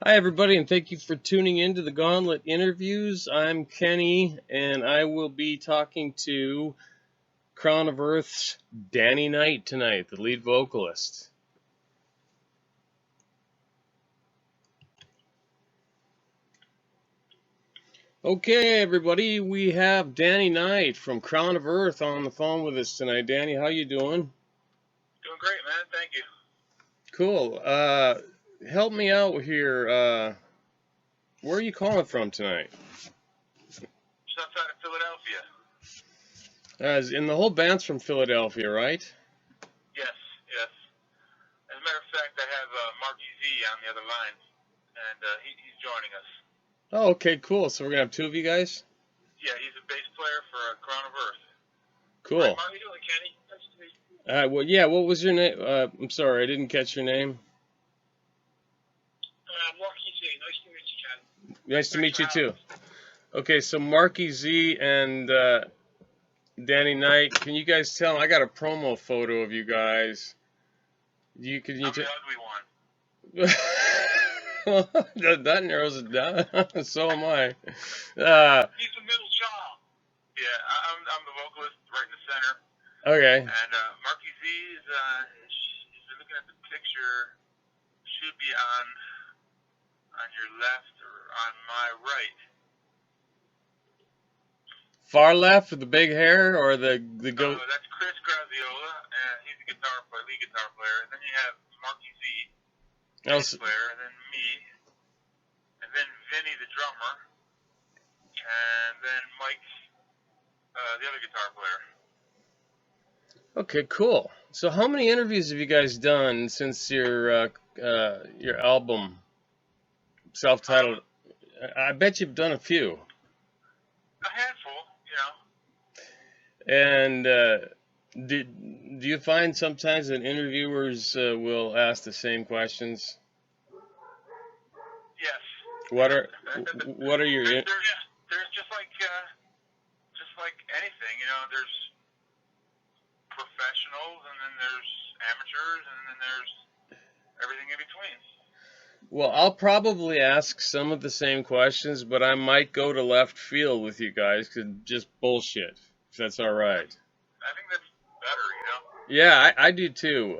Hi, everybody, and thank you for tuning in to the Gauntlet interviews. I'm Kenny, and I will be talking to Crown of Earth's Danny Knight tonight, the lead vocalist. Okay, everybody, we have Danny Knight from Crown of Earth on the phone with us tonight. Danny, how you doing? Doing great, man. Thank you. Cool. Help me out here. Where are you calling from tonight? Just outside of Philadelphia. And the whole band's from Philadelphia, right? Yes, yes. As a matter of fact, I have Marky Z on the other line, and he's joining us. Oh, okay, cool. So we're gonna have two of you guys? Yeah, he's a bass player for Crown of Earth. Cool. Right, how are you doing, Kenny? Nice to meet you. Well, yeah, what was your name? I'm sorry, I didn't catch your name. Marky Z. Nice to meet you, Kenny. Nice to meet you, too. Okay, so Marky Z and Danny Knight, can you guys tell? I got a promo photo of you guys. I'm the ugly one. That narrows it down. So am I. He's the middle child. Yeah, I'm the vocalist right in the center. Okay. And Marky Z is, if you're looking at the picture, should be on your left or on my right. Far left with the big hair, or the go? That's Chris Graziola, and he's the lead guitar player. And then you have Marky Z, bass player, and then me, and then Vinny, the drummer, and then Mike, the other guitar player. Okay, cool. So how many interviews have you guys done since your album, self-titled? I bet you've done a few. A handful, And do you find sometimes that interviewers will ask the same questions? Yes. What are your? There's just like anything, there's professionals, and then there's amateurs, and then there's everything in between. Well, I'll probably ask some of the same questions, but I might go to left field with you guys, 'cause just bullshit, if that's all right. I think that's better, Yeah, I do too.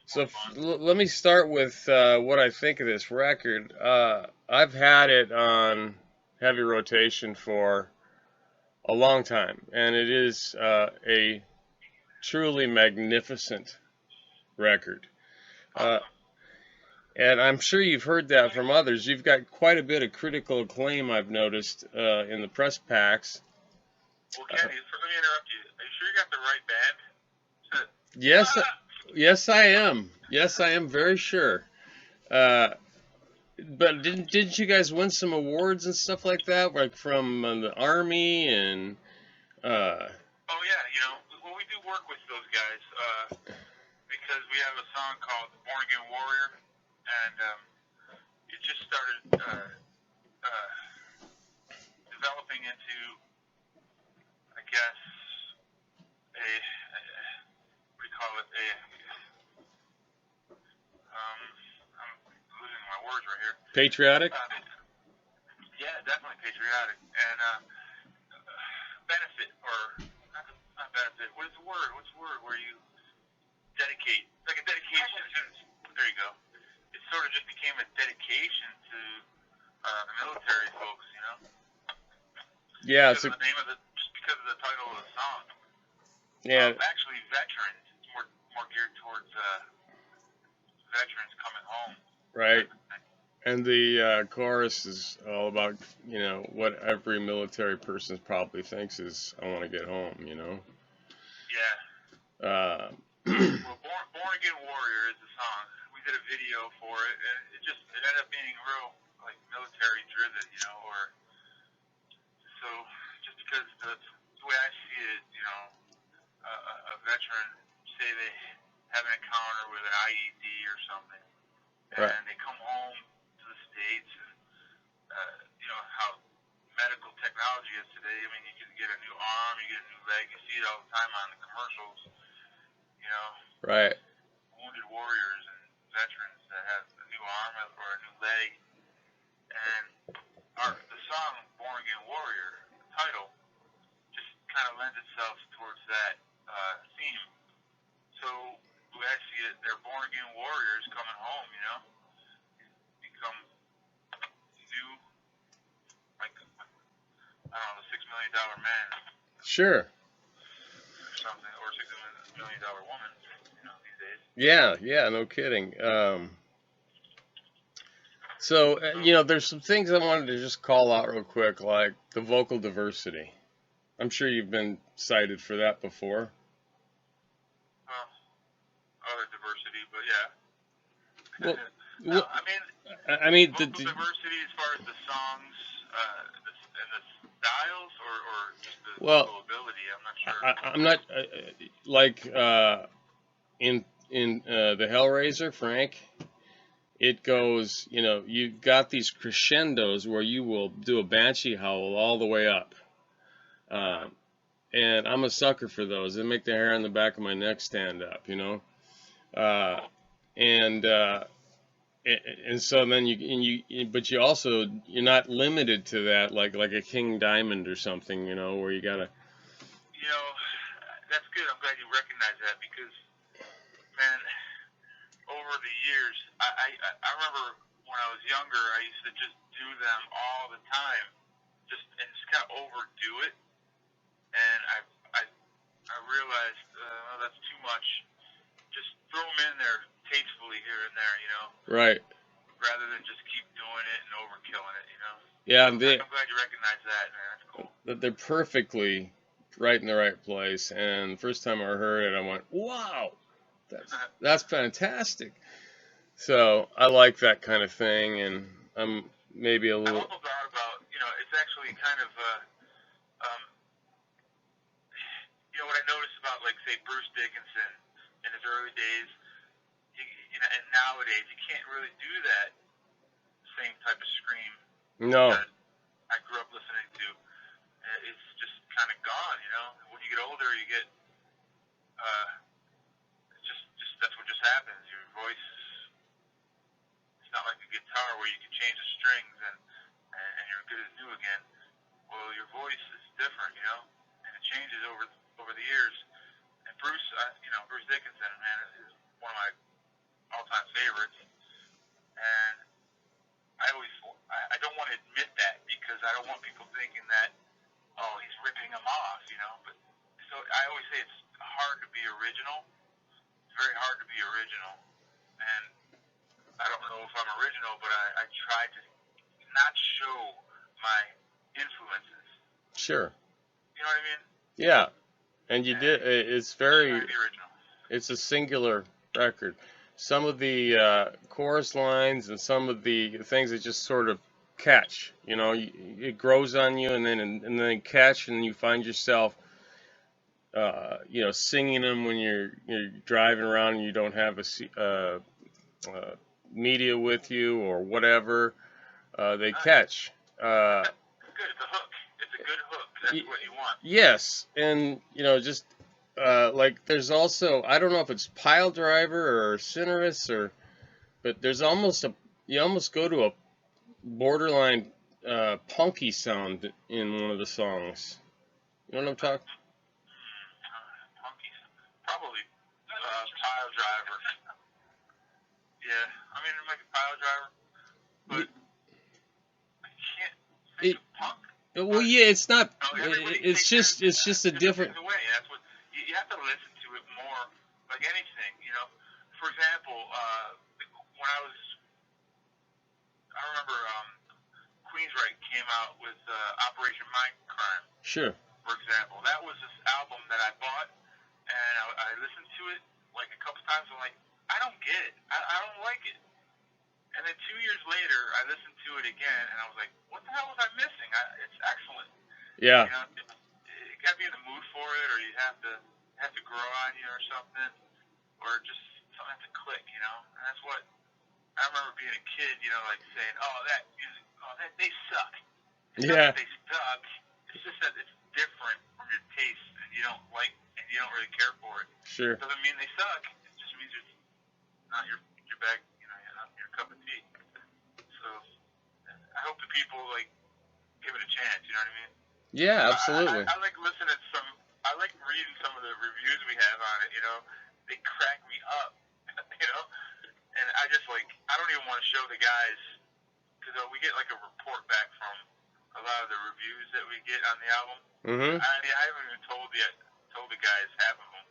So let me start with what I think of this record. I've had it on heavy rotation for a long time, and it is a truly magnificent record. And I'm sure you've heard that from others. You've got quite a bit of critical acclaim, I've noticed, in the press packs. Well, Kenny, let me interrupt you. Are you sure you got the right band? Yes, I am. Yes, I am very sure. But didn't you guys win some awards and stuff like that, like from the Army and? Oh yeah, well, we do work with those guys because we have a song called "Born Again Warrior," and it just started developing into, I guess, what do you call it? I'm losing my words right here. Patriotic? Yeah, definitely patriotic. And benefit, or not benefit, what is the word? What's the word where you dedicate? It's like a dedication. There you go. It sort of just became a dedication to the military folks, Yeah. Because of the name of just because of the title of the song. Yeah. Actually, veterans. It's more geared towards veterans coming home. Right. And the chorus is all about, what every military person probably thinks is, I want to get home, Yeah. Well, Born Again Warrior is the song. We did a video for it, and it ended up being real, like, military driven, or so just because the way I see it, a veteran, say they have an encounter with an IED or something, and they come home to the States, and how medical technology is today. I mean, you can get a new arm, you get a new leg. You see it all the time on the commercials. Right. Wounded warriors and veterans that have a new new arm or a new leg, and the song "Born Again Warrior" title just kind of lends itself towards that theme. So the way I see it, they're born again warriors coming home, you know, become new, like I don't know, $6 million man Sure. or something, or $6 million woman, you know, these days. Yeah, no kidding. So, there's some things I wanted to just call out real quick, like the vocal diversity. I'm sure you've been cited for that before. Well, other diversity, but yeah. Well, No, well I mean, vocal diversity as far as the songs and the styles, or just the vocal ability. I'm not sure. I'm not like in the Hellraiser, Frank. It goes, you've got these crescendos where you will do a banshee howl all the way up. And I'm a sucker for those. They make the hair on the back of my neck stand up, and so then but you're not limited to that, like a King Diamond or something, where you gotta. That's good. I'm glad you recognize that because, man, over the years, I remember when I was younger, I used to just do them all the time, just kind of overdo it, and I realized that's too much. Just throw them in there tastefully here and there, Right. Rather than just keep doing it and overkilling it, Yeah, so I'm glad you recognize that, man. That's cool. They're perfectly right in the right place, and the first time I heard it, I went, "Wow, that's fantastic." So I like that kind of thing, and I'm maybe a little. I also thought about, it's actually kind of, what I noticed about, like, say, Bruce Dickinson in his early days, and nowadays you can't really do that same type of scream. No. That I grew up listening to. It's just kind of gone, When you get older, you get, it's just that's what just happens. Your voice, it's not like a guitar where you can change the strings and you're good as new again. Well, your voice is different, and it changes over the years. And Bruce, Bruce Dickinson, man, is one of my all-time favorites. And I don't want to admit that because I don't want people thinking that, oh, he's ripping them off, But so I always say it's hard to be original. It's very hard to be original. And I don't know if I'm original, but I try to not show my influences. Sure. You know what I mean? Yeah. And you did. It's very. Original. It's a singular record. Some of the chorus lines and some of the things that just sort of catch. It grows on you, and then catch, and you find yourself, singing them when you're driving around and you don't have a media with you or whatever. They catch. Good. It's a hook. It's a good hook. That's what you want. Yes, and just like there's also, I don't know if it's Pile Driver or Cinerus but there's you almost go to a borderline punky sound in one of the songs. You know what I'm talking? Punky, probably Pile Driver. Yeah, I mean like a Pile Driver, but I can't think of punk. Well, yeah, it's not. It's just a different. Way. That's what you have to listen to it more, like anything. For example, when I remember Queensryche came out with Operation Mindcrime. Sure. For example, that was this album that I bought, and I listened to it like a couple times. I'm like, I don't get it. I don't like it. And then 2 years later, I listened to it again, and I was like, what the hell was I missing? It's excellent. Yeah. You got to be in the mood for it, or you have to grow on you or something, or just something has to click, And that's what I remember being a kid, like saying, oh, that music, they suck. It's not that they suck. It's just that it's different from your taste, and you don't like, and you don't really care for it. Sure. It doesn't mean they suck. It just means it's not your bag, your cup of tea. So I hope the people like give it a chance. You know what I mean? Yeah, absolutely. I like listening to some. I like reading some of the reviews we have on it. You know, they crack me up. You know, and I just like I don't even want to show the guys because we get like a report back from a lot of the reviews that we get on the album. Mm-hmm. I haven't even told the guys half of them.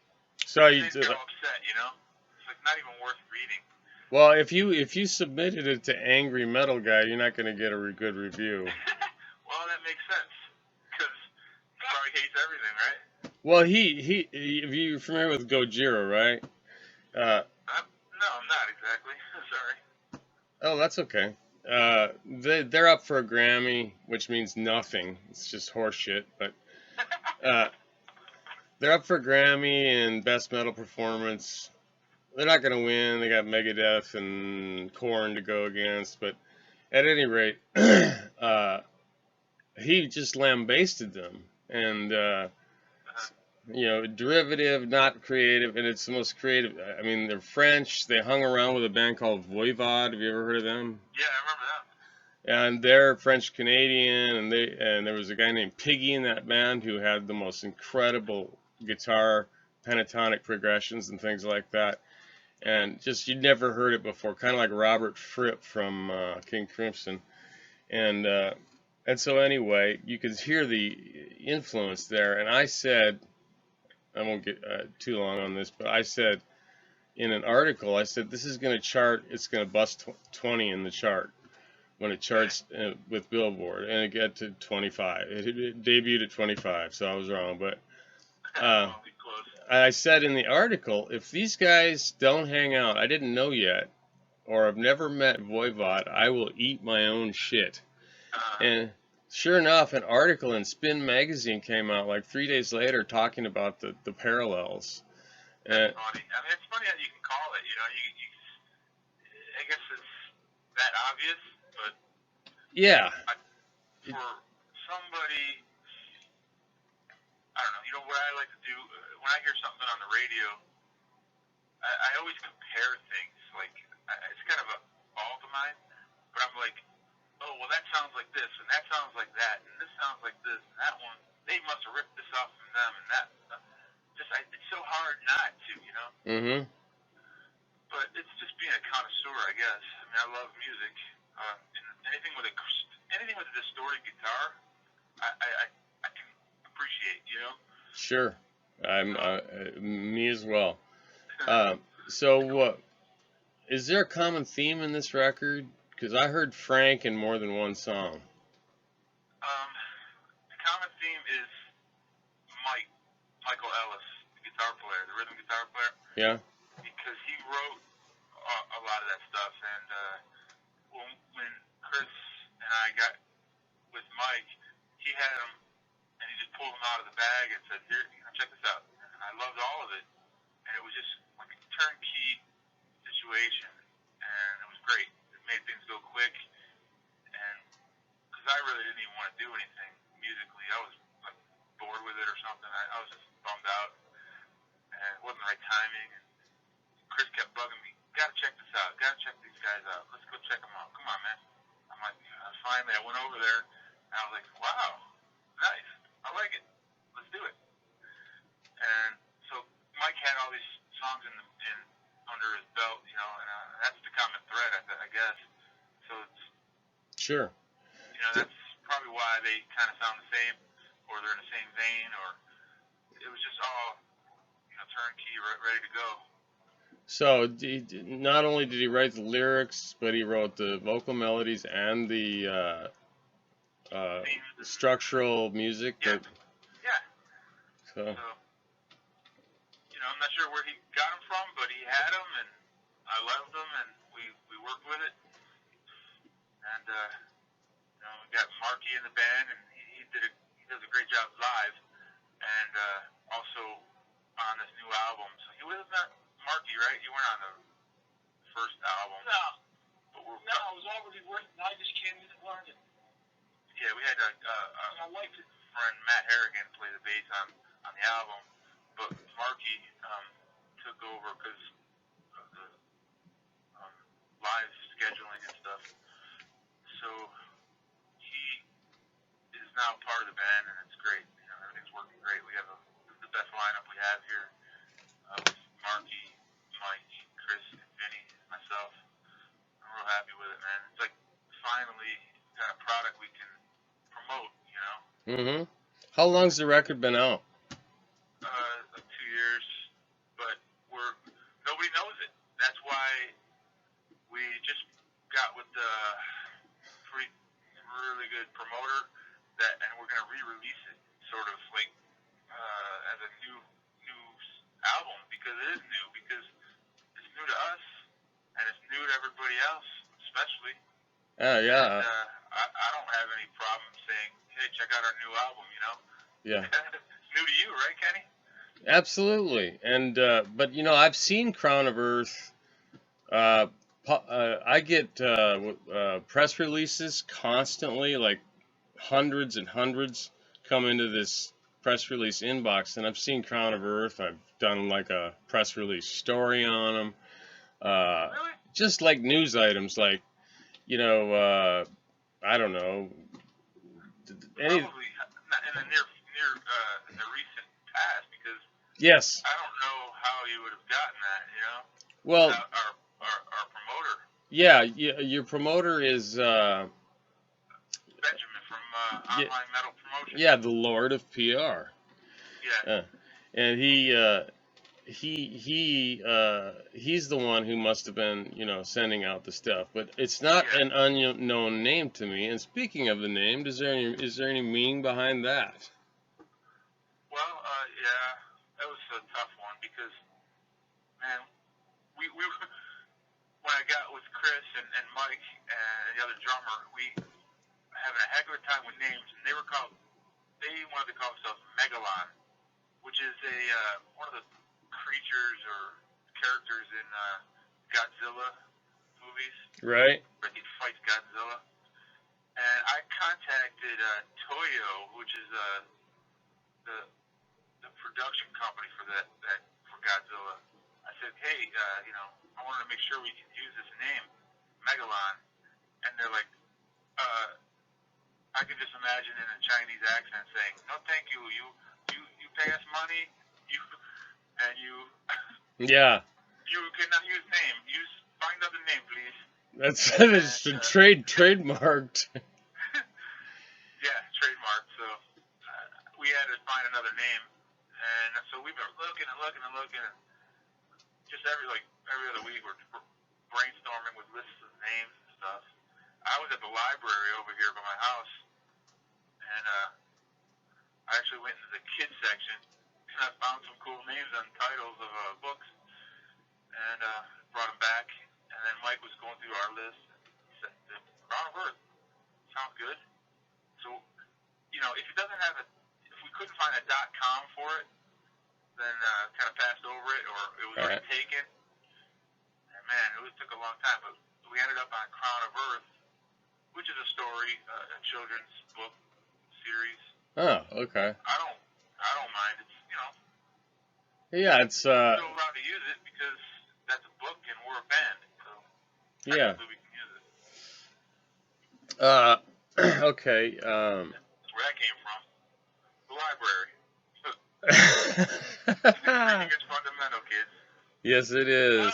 So They get all upset. You know, it's like not even worth reading. well, if you submitted it to Angry Metal Guy, you're not going to get a good review. Well, that makes sense because he probably hates everything, right? Well, he if you're familiar with Gojira, right? No, I'm not exactly. Sorry. Oh, that's okay. They're up for a Grammy, which means nothing. It's just horseshit. But they're up for a Grammy and Best Metal Performance. They're not going to win. They got Megadeth and Korn to go against. But at any rate, he just lambasted them. And, derivative, not creative. And it's the most creative. I mean, they're French. They hung around with a band called Voivod. Have you ever heard of them? Yeah, I remember that. And they're French Canadian, and there was a guy named Piggy in that band who had the most incredible guitar pentatonic progressions and things like that, and just you'd never heard it before, kind of like Robert Fripp from King Crimson, and so anyway, you could hear the influence there. And I said, I won't get too long on this, but I said in an article, I said this is going to chart, it's going to bust 20 in the chart when it charts with Billboard, and it got to 25. It debuted at 25, so I was wrong. But I said in the article, if these guys don't hang out, I didn't know yet, or I've never met Voivod, I will eat my own shit. And sure enough, an article in Spin Magazine came out like 3 days later talking about the parallels. That's funny. I mean, it's funny how you can call it. You know, I guess it's that obvious. But yeah, for somebody, I don't know. You know what I like to do when I hear something on the radio, I always compare things. Like it's kind of a fault of mine, but I'm like, oh well, that sounds like this, and that sounds like that, and this sounds like this, and that one. They must have ripped this off from them, and that. It's so hard not to, you know. Mm-hmm. But it's just being a connoisseur, I guess. I mean, I love music. Anything with a distorted guitar, I can appreciate, you know. Sure, me as well. So, is there a common theme in this record? Because I heard Frank in more than one song. The common theme is Michael Ellis, the guitar player, the rhythm guitar player. Yeah. Because he wrote a lot of that stuff, and when Chris and I got with Mike, he had him, and he just pulled him out of the bag and said, "Here, check this out." And I loved all of it, and it was just like a turnkey situation, and it was great. It made things go quick, and because I really didn't even want to do anything musically, I was like bored with it or something. I was just bummed out, and it wasn't the right timing. And Chris kept bugging me, "Gotta check this out. Gotta check these guys out. Let's go check them out. Come on, man." I'm like, finally, I went over there, and I was like, "Wow, nice. I like it. Let's do it." And so Mike had all these songs in under his belt, you know, and that's the common thread, I guess. So it's sure. You know, that's probably why they kind of sound the same, or they're in the same vein, or it was just all, you know, turnkey, ready to go. So not only did he write the lyrics, but he wrote the vocal melodies and the structural music. Yeah. So, you know, I'm not sure where he got them from, but he had them, and I loved them, and we worked with it. And you know, we got Marky in the band, and he does a great job live, and also on this new album. So he was not Marky, right? You weren't on the first album. No. No, I was already working. I just came in and learned it. Yeah, we had I liked it. Friend Matt Harrigan play the bass on the album, but Marky took over because of the live scheduling and stuff. So he is now part of the band, and it's great. You know, everything's working great. We have the best lineup we have here. With Marky, Mike, Chris, and Vinny, myself. I'm real happy with it, man. It's like finally got a product we can promote, you know. Mm-hmm. How long's the record been out? Like 2 years, but nobody knows it. That's why we just got with the really good promoter and we're gonna re-release it, sort of like as a new album, because it is new, because it's new to us and it's new to everybody else, especially. Oh, yeah. And I don't have any problem saying, hey, check out our new album, you know. Yeah. It's new to you, right, Kenny? Absolutely. And but you know, I've seen Crown of Earth. I get press releases constantly, like hundreds and hundreds come into this press release inbox, and I've seen Crown of Earth. I've done like a press release story on them. Really? Just like news items, like, you know, I don't know. Any, Probably not in the in the recent past, because yes. I don't know how you would have gotten that, you know, Well, without our promoter, yeah, your promoter is Benjamin from Online Metal Promotion. yeah, the Lord of PR. Yeah. And he's the one who must have been, you know, sending out the stuff. But it's not an unknown name to me. And speaking of the name, is there any meaning behind that? Well, yeah, that was a tough one, because, man, we when I got with Chris and Mike and the other drummer, we having a heck of a time with names, and they wanted to call themselves Megalon, which is one of the creatures or characters in Godzilla movies. Right. Where he fights Godzilla. And I contacted Toyo, which is the production company for for Godzilla. I said, hey, you know, I wanted to make sure we can use this name, Megalon. And they're like, I can just imagine in a Chinese accent saying, no, thank you. You pay us money. Yeah. You cannot use name. Find another name, please. That's trademarked. Yeah, trademarked. So we had to find another name, and so we've been looking and looking and looking. And just every other week, we're brainstorming with lists of names and stuff. I was at the library over here by my house, and I actually went into the kids section, and I found some cool names on titles of books, and brought them back. And then Mike was going through our list, and he said, Crown of Earth sounds good. So, you know, if we couldn't find a .com for it, then kind of passed over it, or it was already taken. And man, it took a long time, but we ended up on Crown of Earth, which is a story, a children's book series. Oh, okay. I don't mind. It's, you know. Yeah, it's We're still allowed to use it because that's a book and we're a band, so yeah. we can use it. Okay. That's where that came from. The library. Reading is fundamental, kids. Yes, it is.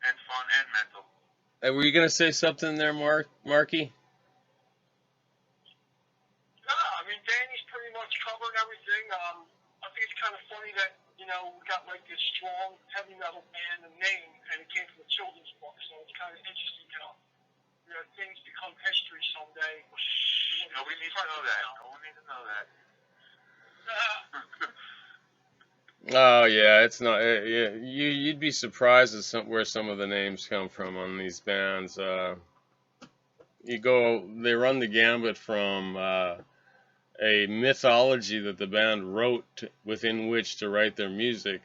And fun and mental. Were you gonna say something there, Marky? No, I mean, Danny's pretty much covered everything. I think it's kind of funny that, you know, we got like this strong heavy metal band and name, and it came from a children's book, so it's kind of interesting, you know, things become history someday. Nobody needs to know that. No one needs to know that. Oh yeah, it's not. Yeah, you'd be surprised at where some of the names come from on these bands. They run the gambit from a mythology that the band wrote within which to write their music,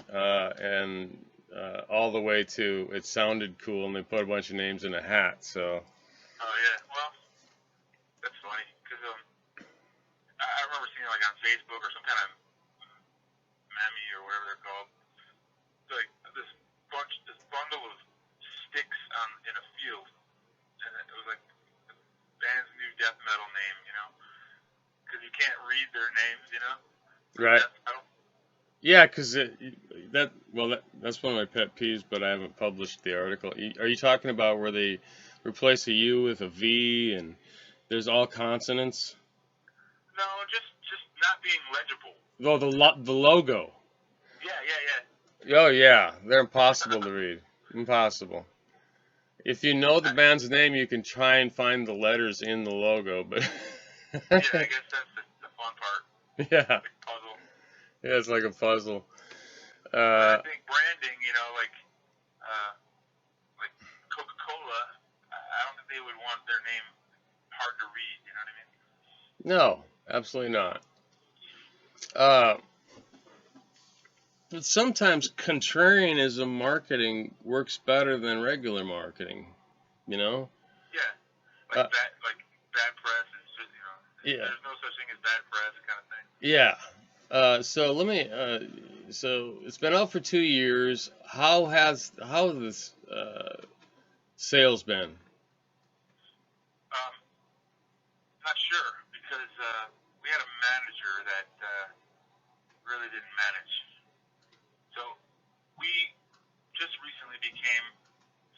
and all the way to it sounded cool and they put a bunch of names in a hat. So. Oh yeah, well, that's funny because I remember seeing like on Facebook or some kind of meme or whatever they're called, like this bundle of sticks on Right. death metal. Yeah, because that's one of my pet peeves, but I haven't published the article. Are you talking about where they replace a U with a V and there's all consonants? No, just not being legible. Oh, the logo. Yeah, yeah, Oh yeah, they're impossible to read. Impossible. If you know the band's name, you can try and find the letters in the logo, but yeah. I guess that's the fun part, yeah, the puzzle. yeah, it's like a puzzle. But I Uh, think branding, uh, like Coca-Cola, I don't think they would want their name hard to read. You know what I mean? no, absolutely not. Uh, but sometimes contrarianism marketing works better than regular marketing. You know? Yeah, Uh, like bad press is just yeah, there's no such thing as bad press kind of thing. yeah. So let me. So it's been out for 2 years. How has this sales been? Um, Not sure because we had a manager that really didn't manage. So we just recently became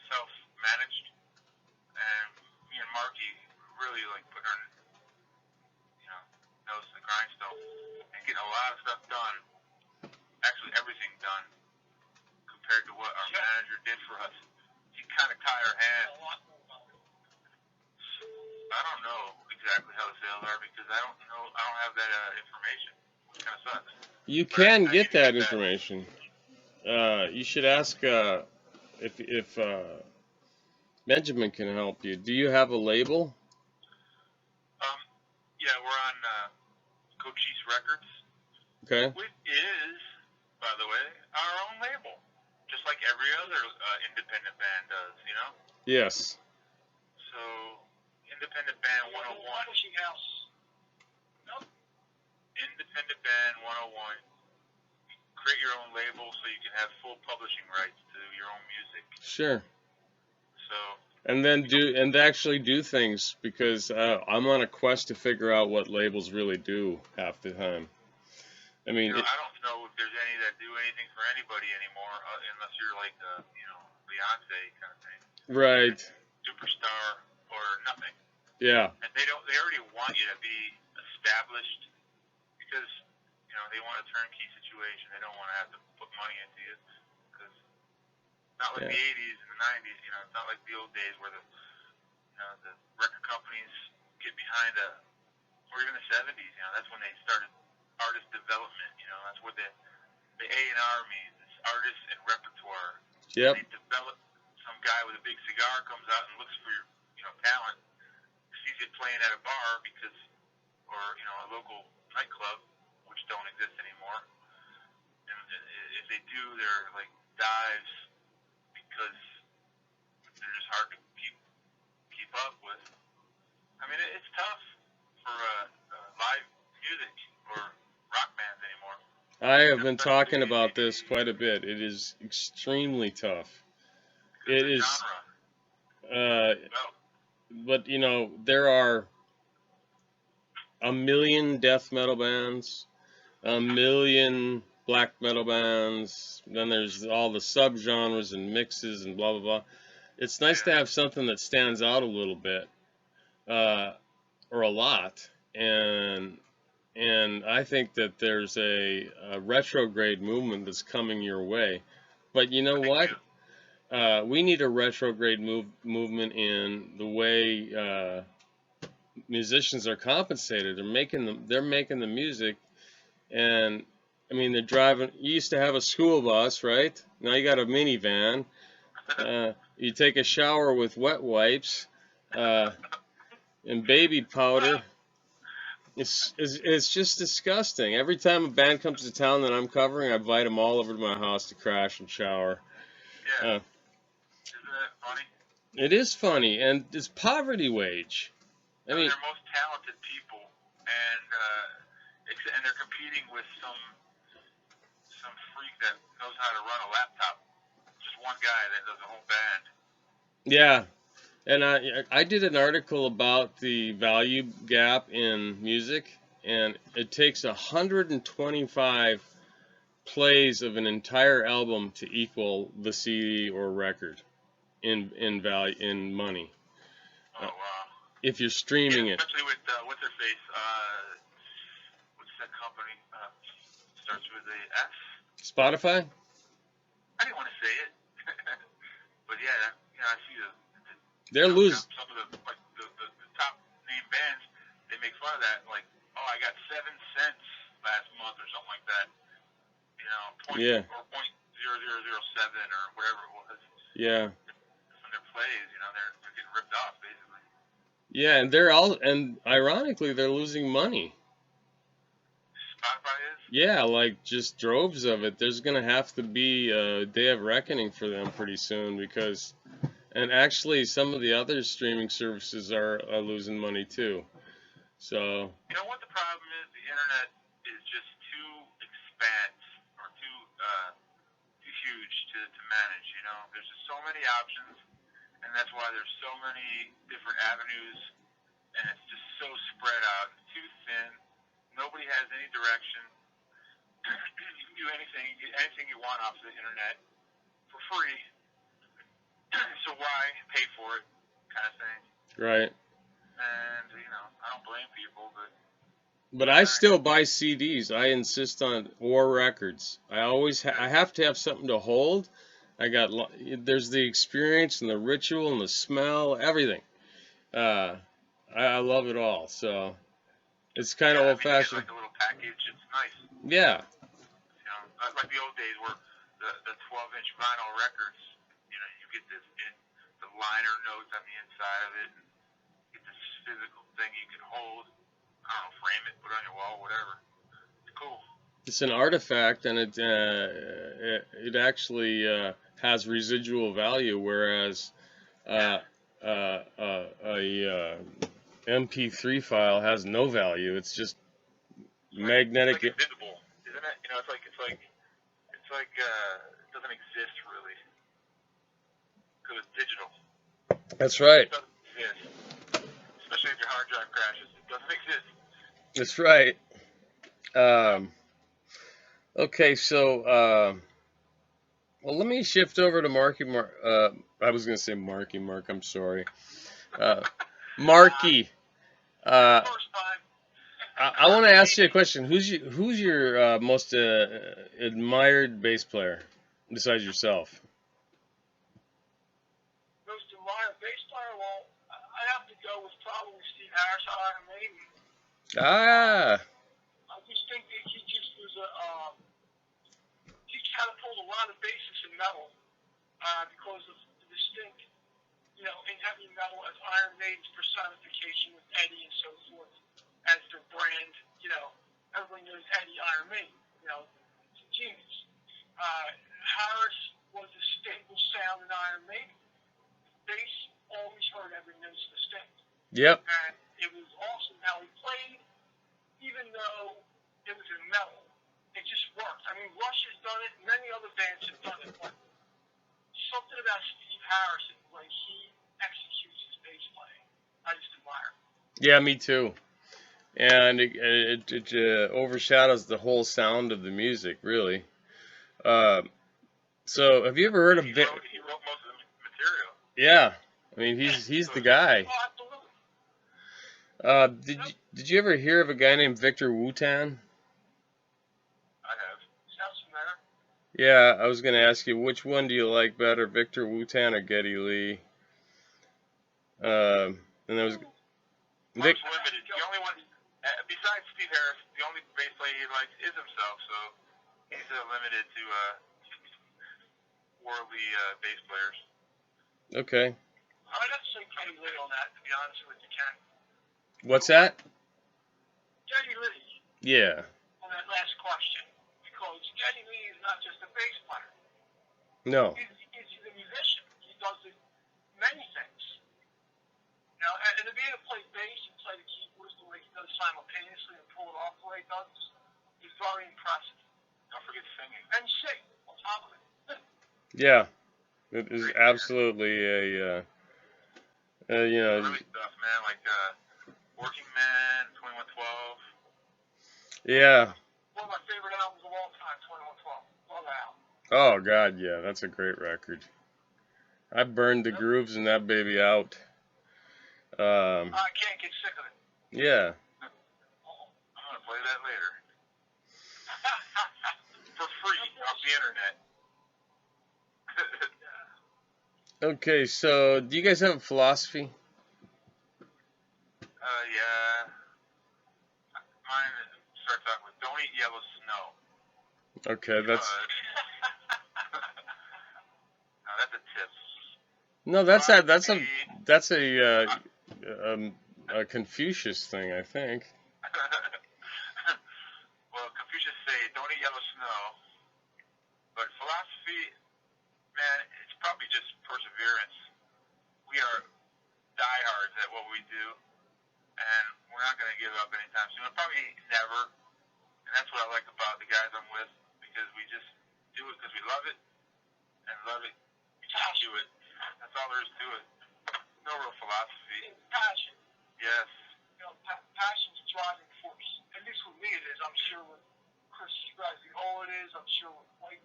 self-managed, and me and Marky really like put our nose to the grindstone and getting a lot of stuff done. Actually, everything done compared to what our manager did for us. He kind of tied our hands. I don't know exactly how the sales are because I don't know. I don't have that information, which kind of sucks. You But can I get need to that get that. information. You should ask if Benjamin can help you. Do you have a label? Um, yeah, we're on Cochise Records, Okay. which is, by the way, our own label, just like every other independent band does. Yes. So, Independent Band 101. Publishing house. Independent Band 101. Create your own label so you can have full publishing rights to your own music. Sure. So, And then actually do things because I'm on a quest to figure out what labels really do half the time. I mean, I don't know if there's any that do anything for anybody anymore, unless you're like Beyonce kind of thing, right. superstar or nothing. Yeah. And they already want you to be established because they want a turnkey situation. They don't want to have to put money into you because not like the 80s and the 90s. It's not like the old days where the record companies get behind or even the 70s. That's when they started artist development. That's what the A&R means. It's artists and repertoire. Yep. They develop. Some guy with a big cigar comes out and looks for your talent, sees it playing at a bar or a local nightclub, which don't exist anymore. And if they do, they're like dives because they're just hard to keep up with. I mean, it's tough for live music or rock bands anymore. I have been talking about this quite a bit. It is extremely tough. It is. But there are a million death metal bands, a million black metal bands. Then there's all the subgenres and mixes and blah blah blah. It's nice to have something that stands out a little bit, or a lot, and I think that there's a retrograde movement that's coming your way. But you know what? We need a retrograde movement in the way musicians are compensated. They're making the music, and I mean they're driving. You used to have a school bus, right? Now you got a minivan. You take a shower with wet wipes and baby powder. It's just disgusting. Every time a band comes to town that I'm covering, I invite them all over to my house to crash and shower. Yeah. Isn't that funny? It is funny, and it's poverty wage. I mean, they're most talented people, and they're competing with some freak that knows how to run a laptop. Just one guy that does a whole band. Yeah, and I did an article about the value gap in music, and it takes 125 plays of an entire album to equal the CD or record in value in money. Oh wow. If you're streaming Yeah, it. especially with what's her face? What's that company? Starts with a F. Spotify? I didn't want to say it, but yeah, I see They're losing. some of the top name bands. They make fun of that, like, oh, I got 7 cents last month or something like that. Point Yeah. or .0007 or whatever it was. Yeah. From their plays, they're getting ripped off basically. Yeah, and ironically they're losing money. Spotify is? Yeah, like just droves of it. There's gonna have to be a day of reckoning for them pretty soon because, and actually some of the other streaming services are losing money too. So. You know what the problem is? The internet is just too expansive or too huge to manage. There's just so many options, and that's why there's so many different avenues, and it's just so spread out. It's too thin. Nobody has any direction. You can do anything you want off the internet for free. So why pay for it, kind of thing. Right. And I don't blame people, But I still buy CDs. I insist on or records. I have to have something to hold. There's the experience and the ritual and the smell, everything. I love it all. So it's kind of old fashioned. Like a little package. It's nice. Yeah. Like the old days where the 12-inch vinyl records. You get the liner notes on the inside of it. And get this physical thing you can hold. I don't know, frame it, put it on your wall, whatever. It's cool. It's an artifact, and it actually has residual value, whereas a MP3 file has no value. It's just magnetic. It's like invisible, isn't it? It's like it doesn't exist really because it's digital. That's right. It doesn't exist, especially if your hard drive crashes. It doesn't exist. That's right. Okay, so well, let me shift over to Marky Mark. I was gonna say Marky Mark. I'm sorry, Marky. First time. I want to ask you a question. Who's your most admired bass player besides yourself? Most admired bass player? Well, I have to go with probably Steve Harris, Iron Maiden. Ah. I just think that he just was he kind of pulled a lot of bases in metal because of the distinct, in heavy metal as Iron Maiden's personification with Eddie and so forth as their brand. Everybody knows Eddie Iron Maiden. It's a genius. Harris was a staple sound in Iron Maiden. Bass always heard every note's distinct. Yep. And it was awesome how he played, even though it was in metal. It just worked. I mean, Rush has done it, many other bands have done it, but something about Steve Harris and the way he executes his bass playing, I just admire. Yeah, me too. And it overshadows the whole sound of the music, really. So, have you ever heard of He wrote most of the material. Yeah, I mean he's the guy. Oh, absolutely. Did you ever hear of a guy named Victor Wootan? I have. Sounds familiar. Yeah, I was gonna ask you which one do you like better, Victor Wootan or Geddy Lee? And there was Mark's limited. The only one besides Steve Harris, the only bass player he likes is himself. So he's limited to worldly bass players. Okay. I'd have to say Geddy Lee on that, to be honest with you, Ken. What's that? Geddy Lee. Yeah. On that last question, because Geddy Lee is not just a bass player. No. He's a musician. He does many things. And to be able to play bass and play the keyboards the way he does simultaneously and pull it off the way he does is very impressive. Don't forget singing. And sing on top of it. Yeah. It is absolutely a Early stuff, man, like Working Man, 2112. Yeah. One of my favorite albums of all time, 2112. Love that album. Oh God, yeah, that's a great record. I burned the Yep. grooves in that baby out. I can't get sick of it. Yeah. I'm gonna play that later for free off the internet. Okay, so do you guys have a philosophy? Yeah. Mine starts out with "Don't eat yellow snow." Okay, that's No, that's a tip. no, that's a Confucius thing, I think. Well, Confucius say, "Don't eat yellow snow." But philosophy, man, it's probably just perseverance. We are diehards at what we do, and we're not going to give up anytime soon. Probably never. And that's what I like about the guys I'm with, because we just do it because we love it, and love it, we just do it. That's all there is to it. No real philosophy. It's passion. Yes. You know, passion's a driving force. At least with me it is. I'm sure with Chris Strasby, it is. I'm sure with Mike.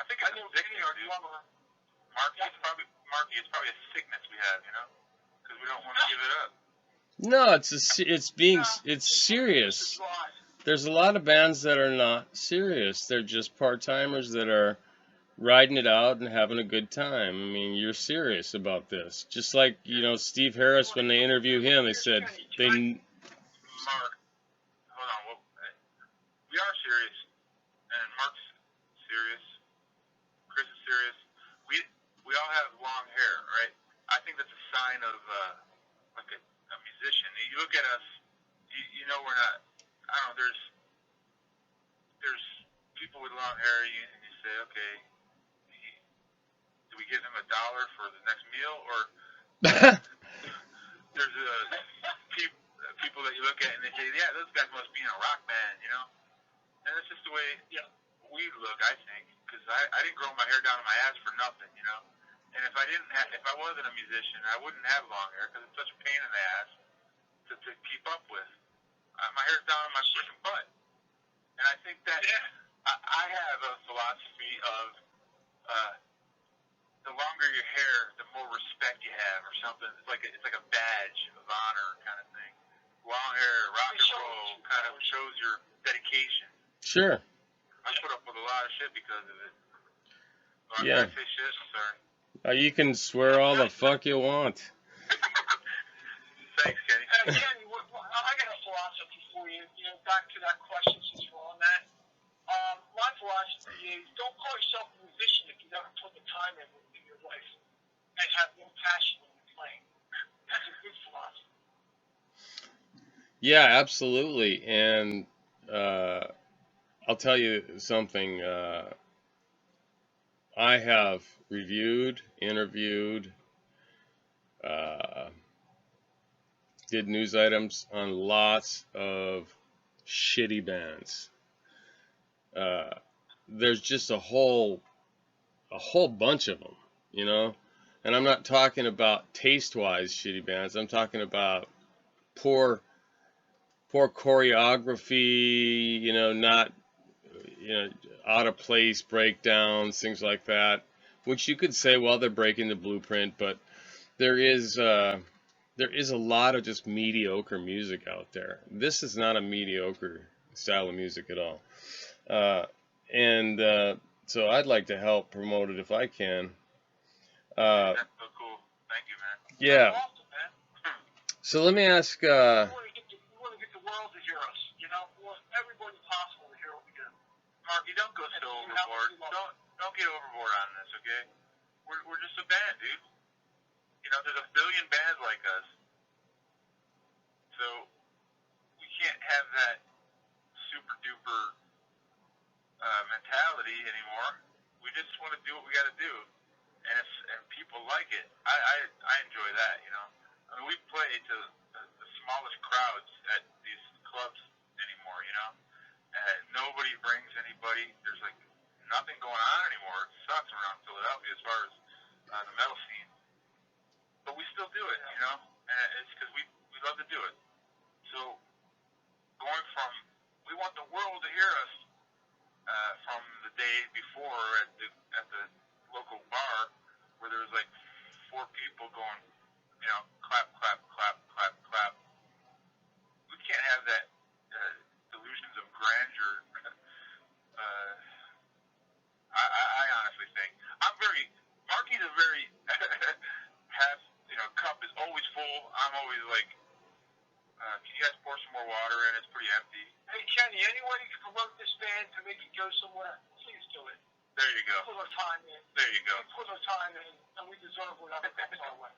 I think it's a sickness, dude. Marky, it's probably a sickness we have, you know, because we don't want to give it up. No, it's serious. There's a lot of bands that are not serious. They're just part-timers that are riding it out and having a good time. I mean, you're serious about this. Just like, Steve Harris, when they interview him, they said they Mark, hold on. Well, we are serious, and Mark's serious. Chris is serious. We all have long hair, right? I think that's a sign of like a musician. You look at us, you know we're not. I don't know. There's people with long hair, and you say, okay, do we give him $1 for the next meal, or there's people that you look at and they say, yeah, those guys must be in a rock band, you know? And that's just the way we look, I think, because I didn't grow my hair down to my ass for nothing, you know? And if I wasn't a musician, I wouldn't have long hair because it's such a pain in the ass to keep up with. My hair's down on my freaking butt. And I think that I have a philosophy of the longer your hair, the more respect you have, or something. It's like a badge of honor kind of thing. Long hair, rock and roll, kind of shows your dedication. Sure. I put up with a lot of shit because of it. Well, Yeah. I say shit, I'm sorry. You can swear all the fuck you want. Thanks, Kenny. Kenny, I got a philosophy for you. You know, back to that question since we're on that. My philosophy is don't call yourself a musician if you never put the time in your life and have no passion when you're playing. That's a good philosophy. Yeah, absolutely. And I'll tell you something. I have reviewed, interviewed, did news items on lots of shitty bands. There's just a whole bunch of them, you know. And I'm not talking about taste-wise shitty bands. I'm talking about poor choreography, not out of place breakdowns, things like that. Which you could say, well, they're breaking the blueprint, but there is a lot of just mediocre music out there. This is not a mediocre style of music at all. So I'd like to help promote it if I can. That's so cool. Thank you, man. Yeah. That's awesome, man. So let me ask. We want to get the world to hear us. You know, we want everybody possible to hear what we do. Mark, you don't go so overboard. Don't get overboard on this, okay? We're just a band, dude. You know, there's a billion bands like us. So we can't have that super duper mentality anymore. We just want to do what we got to do, and people like it. I enjoy that, you know. I mean, we play to the smallest crowds at these clubs anymore, you know. Nobody brings anybody. There's like nothing going on anymore. It sucks around Philadelphia as far as the metal scene, but we still do it, you know. And it's because we love to do it. So going from we want the world to hear us from the day before at the local bar where there was like 4 people going, clap, clap, clap, clap, clap. We can't have that delusions of grandeur. uh, I honestly think Marky's a very half, cup is always full. I'm always like, can you guys pour some more water in? It's pretty empty. Hey, Kenny, any way you can promote this band to make it go somewhere, please do it. There you go. Put our time in. There you go. Put our time in, and we deserve whatever comes our way.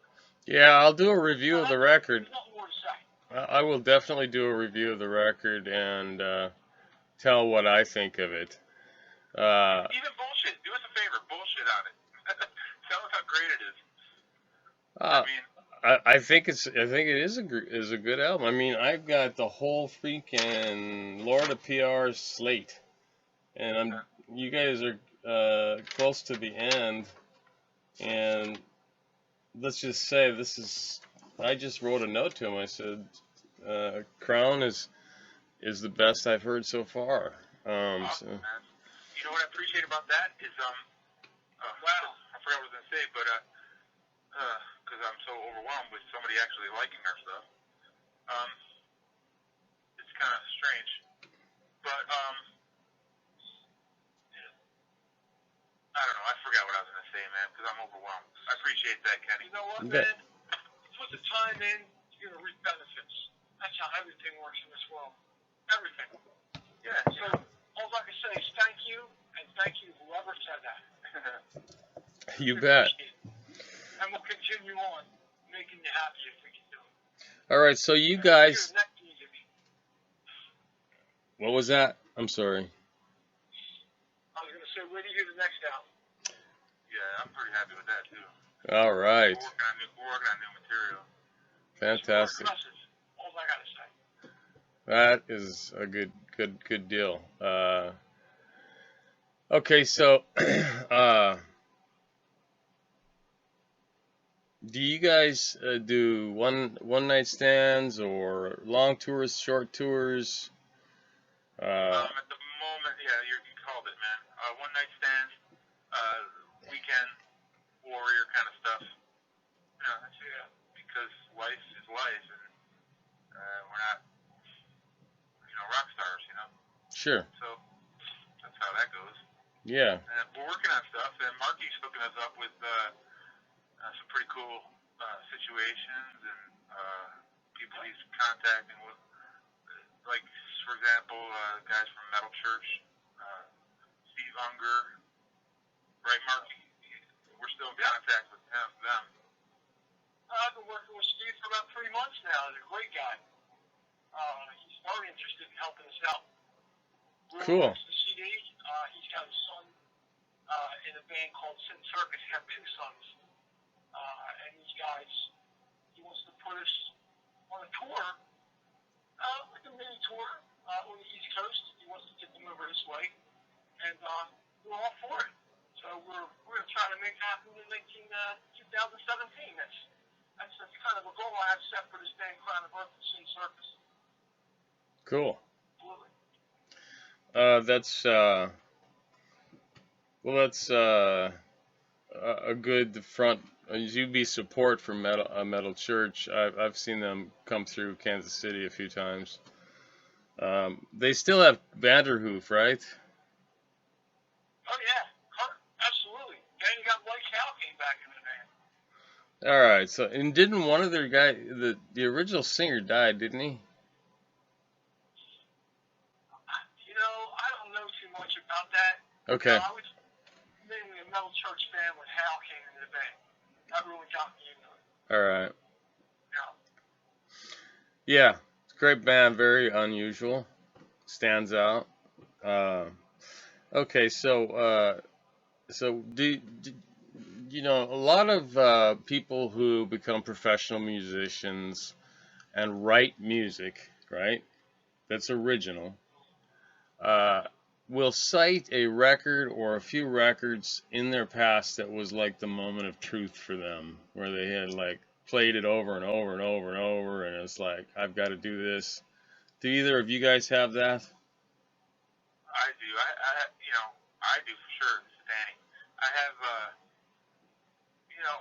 Yeah, I'll do a review of the record. There's nothing more to say. I will definitely do a review of the record and tell what I think of it. Even bullshit. Do us a favor. Bullshit on it. Tell us how great it is. I mean, I think it is a good album. I mean, I've got the whole freaking Lord of PR slate, and you guys are close to the end, and let's just say I just wrote a note to him. I said, Crown is the best I've heard so far. awesome, man. You know what I appreciate about that is wow, I forgot what I was gonna say, but because I'm so overwhelmed with somebody actually liking our stuff. It's kind of strange, but I don't know. I forgot what I was gonna say, man, because I'm overwhelmed. I appreciate that, Kenny. You know what, man? Put the time in, you're gonna reap benefits. That's how everything works in this world. Everything. Yeah. So all I can say is thank you, and thank you whoever said that. You bet. And we'll continue on making you happy if we can do it. All right, so you guys. What was that? I'm sorry. I was going to say, where do you hear the next album? Yeah, I'm pretty happy with that too. All right. We're working on new material. Fantastic. All I got to say. That is a good deal. Okay, so do you guys do one night stands or long tours, short tours? At the moment, yeah, you called it, man. One night stands, weekend warrior kind of stuff. Because life is life, and we're not, rock stars, Sure. So that's how that goes. Yeah. And we're working on stuff, and Marky's hooking us up with some pretty cool situations and people he's contacting with, like, for example, guys from Metal Church, Steve Unger, right, Marky? We're still in contact with them. I've been working with Steve for about 3 months now. He's a great guy. He's very interested in helping us out. Really Cool. likes the CD. He's got a son in a band called Sin Circus. He has 2 sons. And these guys, he wants to put us on a tour, like a mini tour on the East Coast. He wants to get them over this way. And we're all for it. So we're going to try to make that happen in 2017. That's kind of a goal I have set for this band, Crown of Earth and Sin Circus. Cool. Absolutely. That's a good front. You'd be support for Metal Church. I've seen them come through Kansas City a few times. They still have Vanderhoof, right? Oh yeah, absolutely. And you got Mike Howe came back in the band. All right. So, and didn't one of their guys, the original singer, died, didn't he? I don't know too much about that. Okay. I was mainly a Metal Church fan when Howe came into the band. That really got me into it. All right. Yeah. Yeah, great band, very unusual, stands out. Okay, so do a lot of people who become professional musicians and write music, right? That's original. Will cite a record or a few records in their past that was like the moment of truth for them, where they had like played it over and over and over and over, and it's like, I've got to do this. Do either of you guys have that? I do. I do for sure. This is Danny. I have, you know,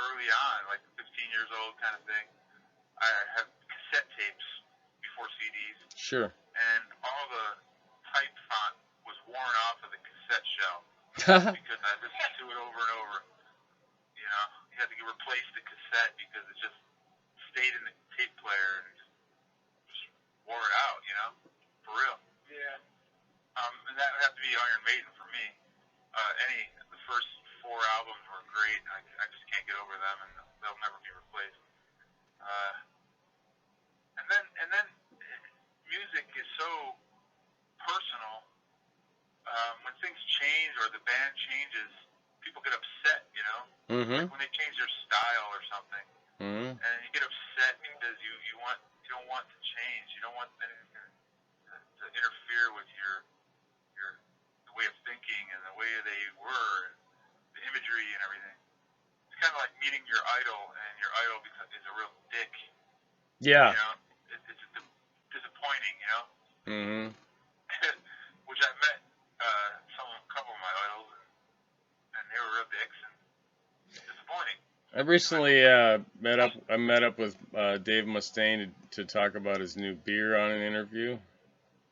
early on, like 15 years old kind of thing. I have cassette tapes before CDs, Sure. and all the type font was worn off of the cassette shell because I listened to it over and over. You know, you had to replace the cassette because it just stayed in the tape player and just wore it out. You know, for real. Yeah. And that would have to be Iron Maiden for me. The first 4 albums were great. I just can't get over them, and they'll never be replaced. And then music is so personal. When things change or the band changes, people get upset. You know, Mm-hmm. like when they change their style or something, Mm-hmm. and you get upset because you don't want to change. You don't want anything to interfere with the way of thinking and the way they were, and the imagery and everything. It's kind of like meeting your idol, and your idol is a real dick. Yeah. You know, it's disappointing. You know, Mm-hmm. which I met a couple of my idols, and they were real dicks and disappointing. I recently met up with Dave Mustaine to talk about his new beer on an interview.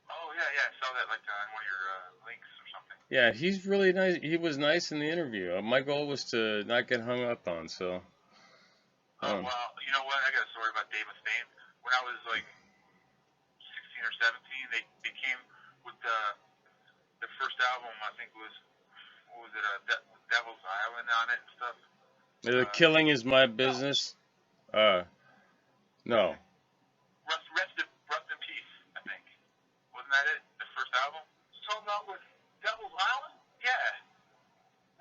Oh yeah, I saw that like on one of your links or something. Yeah, he's really nice. He was nice in the interview. My goal was to not get hung up on, so. Oh well, you know what? I got a story about Dave Mustaine. When I was like 16 or 17, they came with the first album. I think was what was it? Devil's Island on it and stuff. The Killing Is My Business. No. Rest in Peace, I think. Wasn't that it? The first album? Starting out with Devil's Island? Yeah.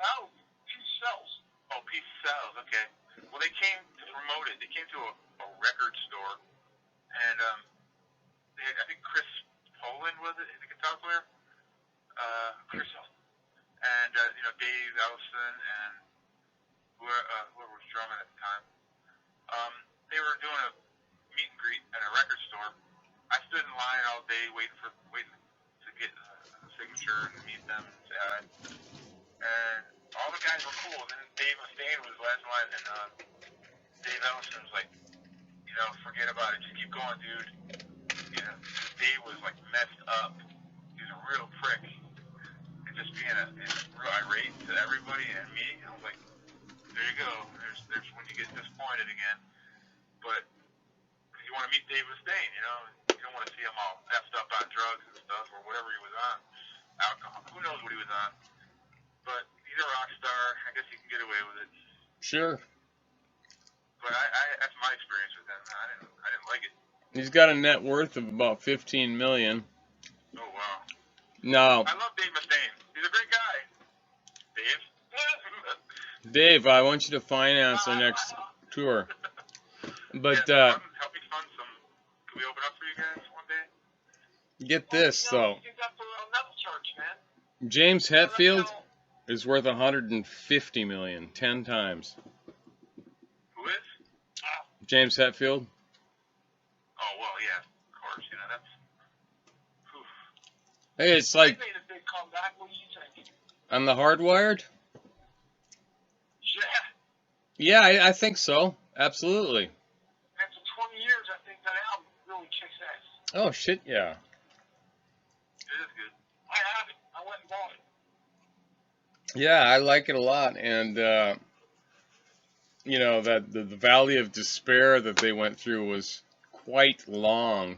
That was Peace Sells. Oh, Peace Sells. Okay. Well, they came to promote it. They came to a record store, and I think Chris Poland was it, the guitar player. Chris, and Dave Ellison and whoever was drumming at the time. They were doing a meet and greet at a record store. I stood in line all day waiting to get a signature and meet them and say hi. And all the guys were cool. And then Dave Mustaine was last in line, and Dave Ellison was like, forget about it. Just keep going, dude. Dave was like messed up. He was a real prick. And just being real irate to everybody and me. I was like, there you go. There's when you get disappointed again. But you want to meet Dave Mustaine, you don't want to see him all effed up on drugs and stuff or whatever he was on. Alcohol. Who knows what he was on? But he's a rock star. I guess he can get away with it. Sure. But that's my experience with him. I didn't like it. He's got a net worth of about $15 million. Oh wow. No. I love Dave Mustaine. He's a great guy. Dave. Dave, I want you to finance the next tour. But help me fund some. Can we open up for you guys one day? Get this though. You got the metal church, man. James Hetfield is worth $150 million, 10 times. Who is? James Hetfield. Oh well, yeah, of course. That's. Oof. Hey, it's like They made a big comeback. What do you think? on the Hardwired. Yeah. Yeah, I think so. Absolutely. After 20 years, I think that album really kicks ass. Oh shit, yeah. It is good. I have it. I went and bought it. Yeah, I like it a lot, and that the valley of despair that they went through was quite long,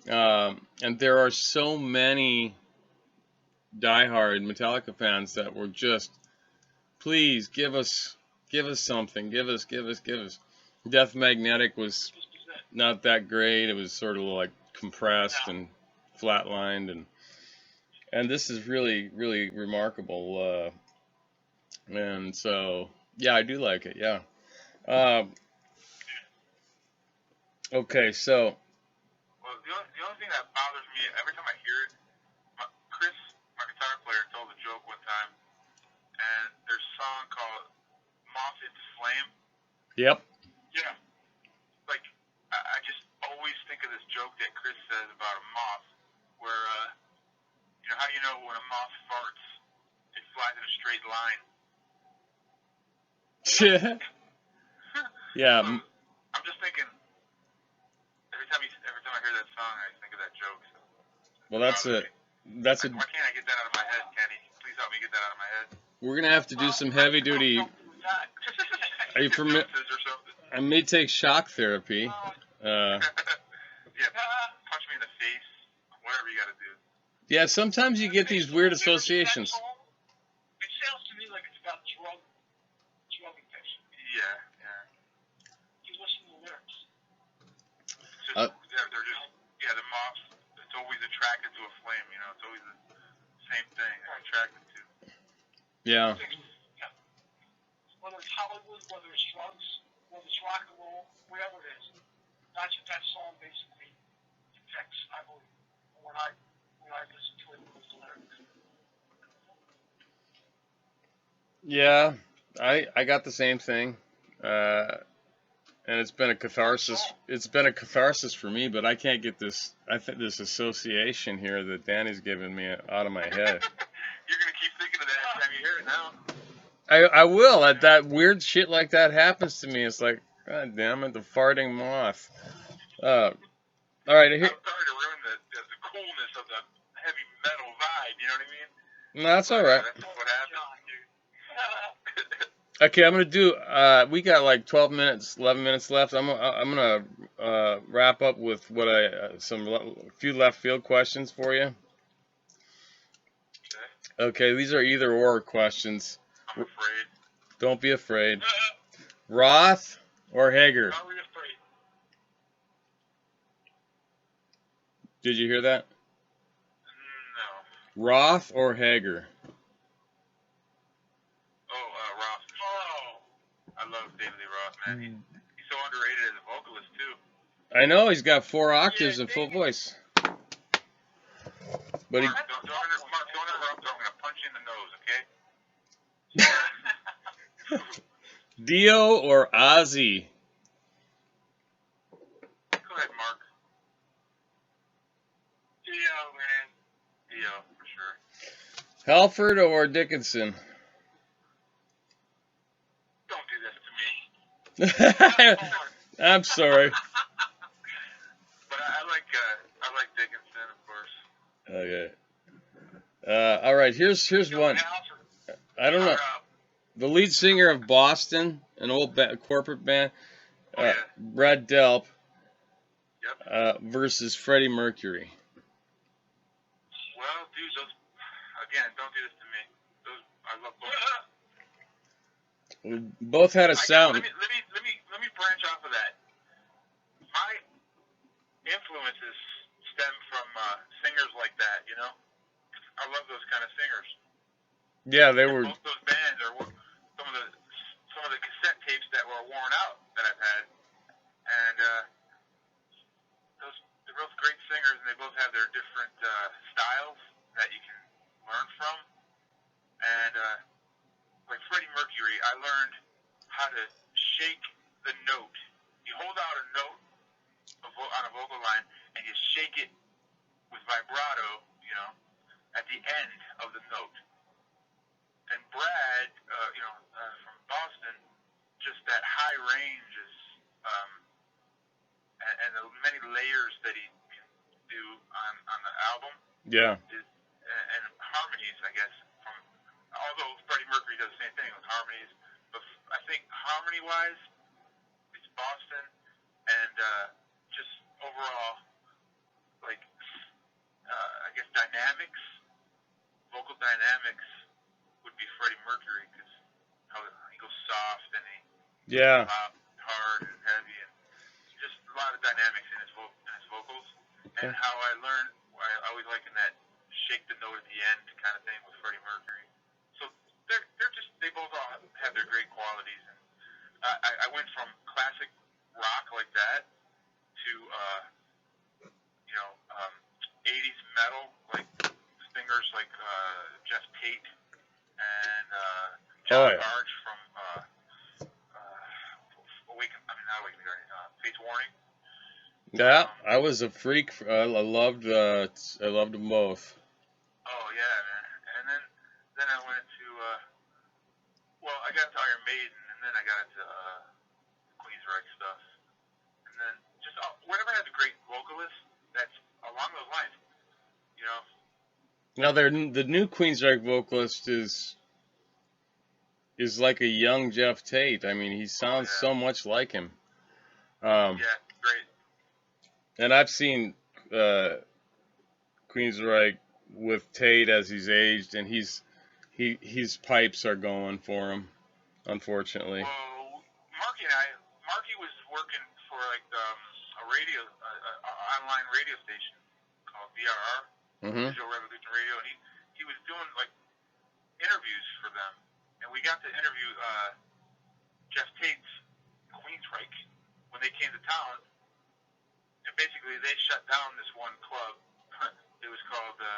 and there are so many diehard Metallica fans that were just, please give us something, give us. Death Magnetic was not that great. It was sort of like compressed and flatlined, and this is really, really remarkable. And so, yeah, I do like it. Yeah. Okay, so. Well, the only thing that bothers me every time I hear it, Chris, my guitar player, told a joke one time, and there's a song called "Moth Into Flame." Yep. Yeah. Like I just always think of this joke that Chris says about a moth moth farts, it flies in a straight line. Yeah. So I'm just thinking, every time I hear that song, I think of that joke. So Well, that's bothers a me. that's a. Why can't I get that out of my head, Kenny? Please help me get that out of my head. We're gonna have to do some heavy duty. Are you familiar? Hypnosis or something. I may take shock therapy. Yeah, punch me in the face. Whatever you got to do. Yeah, sometimes you get these weird associations. It sounds to me like it's about drug addiction. Yeah, yeah. You listen to the lyrics. It's just, they're just, yeah, the moths, it's always attracted to a flame, you know, it's always the same thing they're attracted to. Yeah. Yeah. Whether it's Hollywood, whether it's drugs, whether it's rock and roll, whatever it is. That's what that song basically depicts, I believe, when I listen to it with the lyrics. Yeah, I got the same thing, and it's been a catharsis. It's been a catharsis for me, but I can't get this. I think this association here that Danny's giving me out of my head. You're gonna keep thinking of that every time you hear it now. I will. That weird shit like that happens to me. It's like, God damn it, the farting moth. All right, here. I'm sorry to ruin the coolness of the heavy metal vibe. You know what I mean? No, that's all right. That's what happened. Okay, I'm gonna do. We got like 12 minutes, 11 minutes left. I'm gonna wrap up with what a few left field questions for you. Okay, these are either or questions. I'm afraid. Don't be afraid. Roth or Hager? Are we afraid? Did you hear that? No. Roth or Hager? Roth. Oh, I love David Lee Roth, man. He's so underrated as a vocalist too. I know he's got 4 octaves and full voice. But Mark, don't interrupt. I'm gonna punch you in the nose, okay? Dio or Ozzy? Go ahead, Mark. Dio, man. Dio, for sure. Halford or Dickinson? Don't do this to me. I'm sorry. But I like Dickinson, of course. Okay. All right. Here's one. I don't know. The lead singer of Boston, an old corporate band, Brad Delp, versus Freddie Mercury. Well, dude, don't do this to me. I love both. Both had a sound. Let me branch off of that. My influences stem from singers like that, you know. I love those kind of singers. Yeah, they were. Both those bands are some of the cassette tapes that were worn out that I've had, and they're both great singers, and they both have their different styles that you can learn from. And like Freddie Mercury, I learned how to shake the note. You hold out a note on a vocal line, and you shake it with vibrato, you know, at the end of the note. And Brad, from Boston, just that high range is, and the many layers that he can do on the album. Yeah. And harmonies, I guess. Although Freddie Mercury does the same thing with harmonies, but I think harmony-wise, it's Boston, and just overall, like, I guess vocal dynamics would be Freddie Mercury, because how he goes soft and he goes hard and heavy, and just a lot of dynamics in his vocals. And how I always liken that shake the note at the end kind of thing with Freddie Mercury. So they both all have their great qualities. And I went from classic rock like that to 80s metal, like singers like Jeff Tate and John Barge from Fates Warning. Yeah, I was a freak. I loved them both. Oh yeah, man. then I went to well, I got into Iron Maiden, and then I got into Queensryche stuff, and then just whatever has a great vocalist that's along those lines, you know. Now, the new Queensryche vocalist is like a young Jeff Tate. I mean, he sounds so much like him. Yeah, great. And I've seen Queensryche with Tate as he's aged, and his pipes are going for him, unfortunately. Well, Marky was working for like a radio, online radio station called VRR, Visual Revolution Radio, and he was doing like interviews for them, and we got to interview Jeff Tate's Queensryche when they came to town, and basically they shut down this one club. It was called the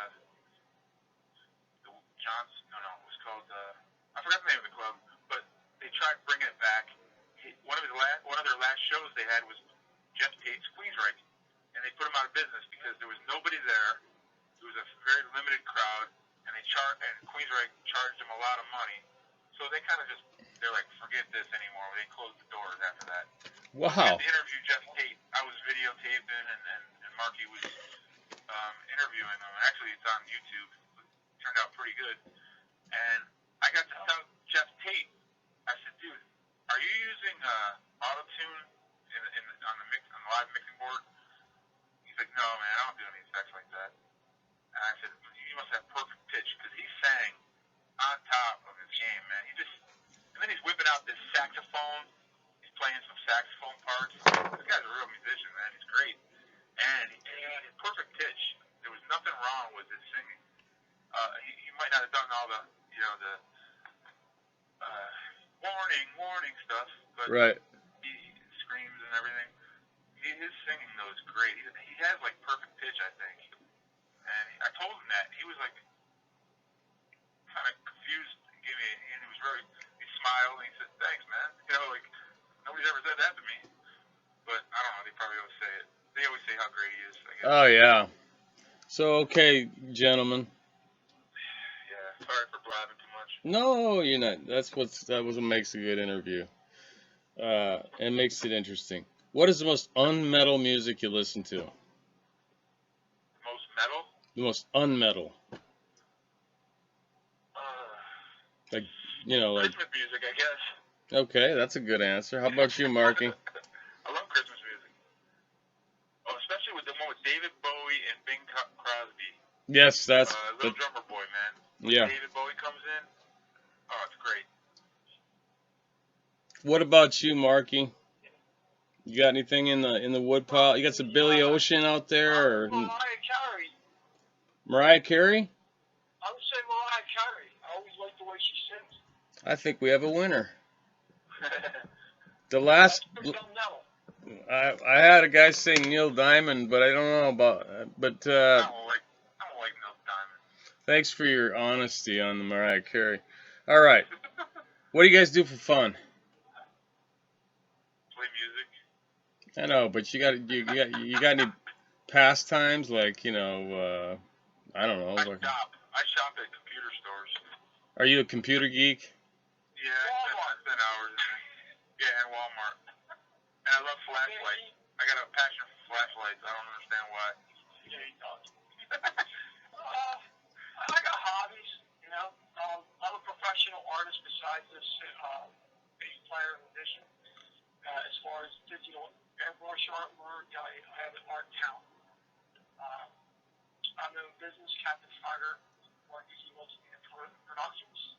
Johnson. No, it was called I forgot the name of the club, but they tried bringing it back. One of their last shows they had was Jeff Tate's Queensryche, and they put him out of business because there was nobody there. It was a very limited crowd, and Queensryche charged them a lot of money. So they kind of they're like, forget this anymore. They closed the doors after that. Wow. We had to interview Jeff Tate. I was videotaping, and Marky was interviewing him. Actually, it's on YouTube. It turned out pretty good. And I got to tell Jeff Tate, I said, dude, are you using auto-tune on the live mixing board? He's like, no, man, I don't do any effects like that. And I said, you must have perfect pitch, because he sang on top of his game, man. And then he's whipping out this saxophone. He's playing some saxophone parts. This guy's a real musician, man. He's great. And he had perfect pitch. There was nothing wrong with his singing. He might not have done all the, the warning stuff, but right. He screams and everything. His singing, though, is great. He has, like, perfect pitch, I think. And I told him that. He was, like, kind of confused. He smiled, and he said, thanks, man. Like, nobody's ever said that to me. But, I don't know, they probably always say it. They always say how great he is, I guess. Oh, yeah. So, okay, gentlemen. Yeah, sorry for blabbing too much. No, you're not. That was what makes a good interview. It makes it interesting. What is the most unmetal music you listen to? Most metal? The most unmetal. Like, Christmas music, I guess. Okay, that's a good answer. How about you, Marky? I love Christmas music. Oh, especially with the one with David Bowie and Bing Crosby. Yes, that's Little Drummer Boy, man. When yeah. David Bowie comes in, oh, it's great. What about you, Marky? You got anything in the woodpile? You got some Billy Ocean out there, or Mariah Carey. Mariah Carey? I would say Mariah Carey. I always like the way she sings. I think we have a winner. The last, I had a guy saying Neil Diamond, but I don't know about. But I don't like Neil Diamond. Thanks for your honesty on the Mariah Carey. All right, what do you guys do for fun? Play music. I know, but you got any pastimes like I don't know. I shop at computer stores. Are you a computer geek? Yeah, I spend hours in there. Yeah, and Walmart. And I love flashlights. I got a passion for flashlights. I don't understand why. Yeah, he does. I got hobbies, I'm a professional artist besides this bass player and musician. As far as digital airbrush artwork, I have an art talent. I'm in business, Captain Fighter, work easy mostly in productions.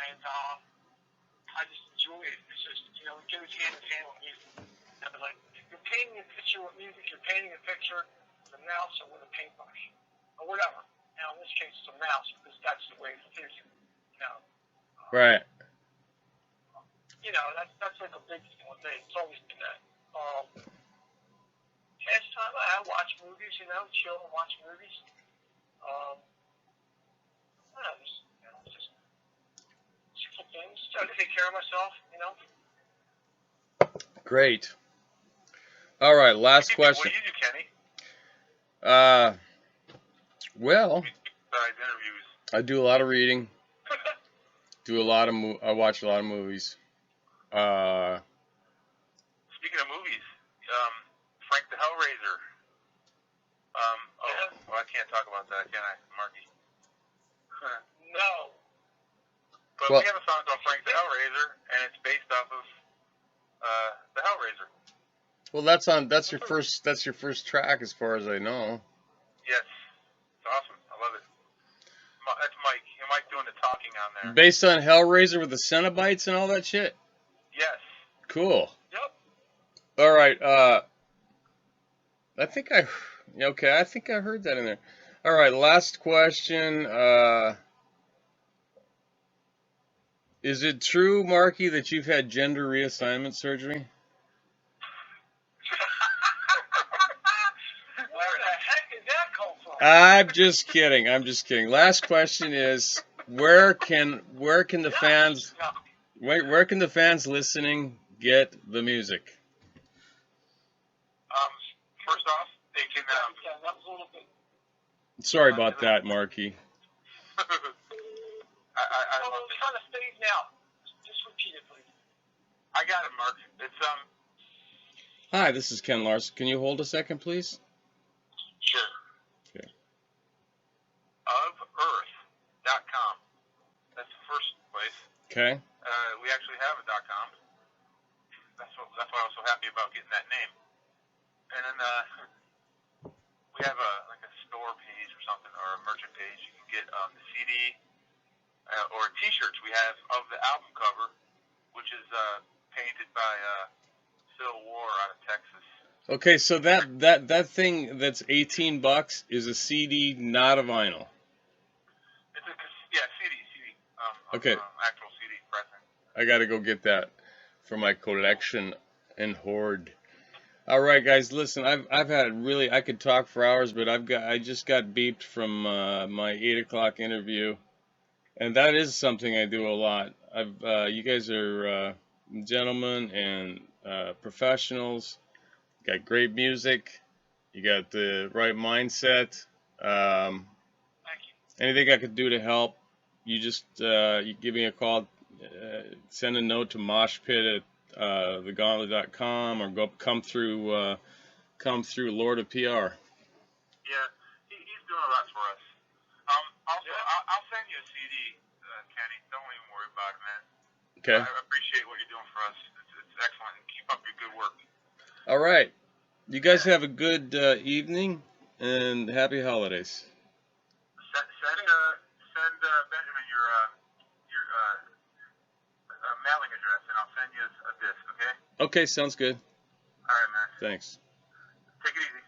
And I just enjoy it. It's just, it goes hand in hand with music. Like, if you're painting a picture with music, you're painting a picture with a mouse or with a paintbrush, or whatever. Now, in this case, it's a mouse, because that's the way it fits, Right. That's like a big thing with me. It's always been that. Pastime, I watch movies, chill and watch movies. Just cool things. Try to take care of myself, Great. All right, last question. What do you do, Kenny? Well, Besides interviews. I do a lot of reading. Do a lot of I watch a lot of movies. Speaking of movies, Frank the Hellraiser. Well, I can't talk about that, can I, Marky? No. But Well, we have a song called Frank the Hellraiser, and it's based off of the Hellraiser. well, that's your first track, as far as I know. Yes, it's awesome. I love it. That's Mike. Mike doing the talking on there. Based on Hellraiser with the Cenobites and all that shit. Yes. Cool. Yep. All right. I think I heard that in there. All right. Last question. Is it true, Marky, that you've had gender reassignment surgery? Where the heck did that come from? I'm just kidding. I'm just kidding. Last question is, where can the fans where can the fans listening get the music? First off, they can. Yeah, that was a little bit. Sorry about that, Marky. I Oh, love it's it. kind of fade now. Just repeat it, please. I got it, Mark. It's Hi, this is Ken Larson. Can you hold a second, please? Sure. Okay. Ofearth.com. That's the first place. Okay. We actually have a .com. That's why I was so happy about getting that name. And then we have a store page or something, or a merchant page. You can get the CD or T-shirts we have of the album cover, which is painted by Phil War out of Texas. Okay, so that thing that's $18 is a CD, not a vinyl. It's CD. Okay. Actual CD pressing. I gotta go get that for my collection and hoard. All right, guys, listen. I've had really. I could talk for hours, but I just got beeped from my 8 o'clock interview, and that is something I do a lot. You guys are gentlemen and professionals. Got great music. You got the right mindset. Thank you. Anything I could do to help, you just you give me a call. Send a note to moshpit at thegauntlet.com, or come through Lord of PR. Yeah, he's doing a lot for us. Also, I'll send you a CD, Kenny. Don't even worry about it, man. Okay. I appreciate what you're doing for us. It's excellent. Keep up your good work. All right. You guys have a good evening and happy holidays. Send Benjamin your mailing address, and I'll send you a disc. Okay? Okay, sounds good. All right, man. Thanks. Take it easy.